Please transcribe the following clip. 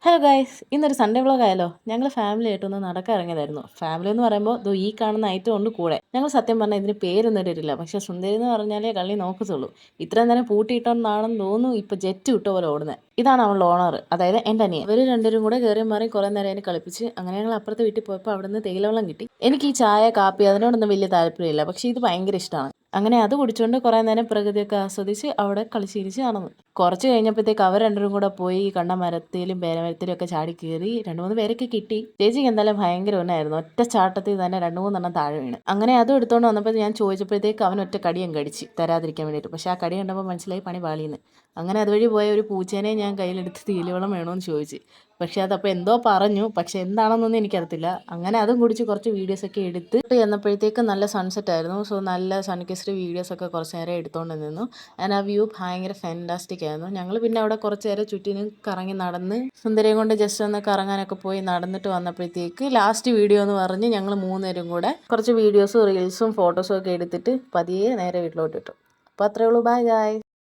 Hello guys, ഇന്നൊരു Sunday vlog ആയാലോ. ഞങ്ങൾ ഫാമിലി ആയിട്ടൊന്ന് നടക്കാൻ ഇറങ്ങിയതായിരുന്നു. ഫാമിലി എന്ന് പറയുമ്പോൾ ഈ കാണുന്ന ഐറ്റം ഉണ്ട് കൂടെ. ഞങ്ങൾ സത്യം പറഞ്ഞാൽ ഇതിന് പേരൊന്നും ഇട്ടിട്ടില്ല, പക്ഷേ സുന്ദരി എന്ന് പറഞ്ഞാലേ കള്ളി നോക്കത്തുള്ളൂ. ഇത്രയും നേരം പൂട്ടിയിട്ടോണ്ടാണെന്ന് തോന്നുന്നു ഇപ്പോൾ ജെറ്റ് വിട്ട പോലെ ഓടുന്നത്. ഇതാണ് അവളുടെ ഓണർ, അതായത് എൻ്റെ അനിയൻ. ഇവർ രണ്ടുപേരും കൂടെ കയറി മാറി കുറേ നേരം അതിനെ കളിപ്പിച്ച് അങ്ങനെ ഞങ്ങൾ അപ്പുറത്തെ വീട്ടിൽ പോയപ്പോൾ അവിടെ നിന്ന് തേയിലവെള്ളം കിട്ടി. എനിക്ക് ഈ ചായ കാപ്പി അതിനോടൊന്നും വലിയ താല്പര്യമില്ല, പക്ഷേ ഇത് ഭയങ്കര ഇഷ്ടമാണ്. അങ്ങനെ അത് കുടിച്ചുകൊണ്ട് കുറേ നേരം പ്രകൃതിയൊക്കെ ആസ്വദിച്ച് അവിടെ കളിച്ചിരിച്ച് നടന്നു. കുറച്ച് കഴിഞ്ഞപ്പോഴത്തേക്ക് അവർ രണ്ടുപേരും കൂടെ പോയി കണ്ട മരത്തിലും പേരമരത്തിലും ഒക്കെ ചാടി കയറി 2-3 പേരൊക്കെ കിട്ടി. ചേച്ചിക്ക് എന്തായാലും ഭയങ്കര ഒന്നായിരുന്നു. ഒറ്റ ചാട്ടത്തിൽ തന്നെ 2-3 താഴെ വീണ്. അങ്ങനെ അതും എടുത്തുകൊണ്ട് വന്നപ്പോൾ ഞാൻ ചോദിച്ചപ്പോഴത്തേക്ക് അവൻ ഒറ്റ കടിയും കടിച്ച് തരാതിരിക്കാൻ വേണ്ടിയിട്ട്. പക്ഷേ ആ കടി കണ്ടപ്പോൾ മനസ്സിലായി പണി പാളിയെന്ന്. അങ്ങനെ അതുവഴി പോയ ഒരു പൂച്ചേനെ ഞാൻ കയ്യിലെടുത്ത് തീലിവെള്ളം വേണമെന്ന് ചോദിച്ചു. പക്ഷേ അതപ്പോൾ എന്തോ പറഞ്ഞു, പക്ഷേ എന്താണെന്നൊന്നും എനിക്കറിയത്തില്ല. അങ്ങനെ അതും കുടിച്ച് കുറച്ച് വീഡിയോസൊക്കെ എടുത്ത് ചെന്നപ്പോഴത്തേക്ക് നല്ല സൺസെറ്റ് ആയിരുന്നു. സോ നല്ല സൺകിസ്ഡ് വീഡിയോസൊക്കെ കുറച്ച് നേരം എടുത്തുകൊണ്ട് നിന്നു. ആൻഡ് ആ വ്യൂ ഭയങ്കര ഫാൻറ്റാസ്റ്റിക് ആയിരുന്നു. ഞങ്ങൾ പിന്നെ അവിടെ കുറച്ച് നേരം ചുറ്റിനും കറങ്ങി നടന്ന് സുന്ദരിയും കൊണ്ട് ജസ്റ്റ് ഒന്ന് കറങ്ങാനൊക്കെ പോയി നടന്നിട്ട് വന്നപ്പോഴത്തേക്ക് ലാസ്റ്റ് വീഡിയോ എന്ന് പറഞ്ഞ് ഞങ്ങൾ 3 പേരും കൂടെ കുറച്ച് വീഡിയോസും റീൽസും ഫോട്ടോസും ഒക്കെ എടുത്തിട്ട് പതിയെ നേരെ വീട്ടിലോട്ട് ഇട്ടു. അപ്പോൾ അത്രേ ഉള്ളൂ. Bye guys.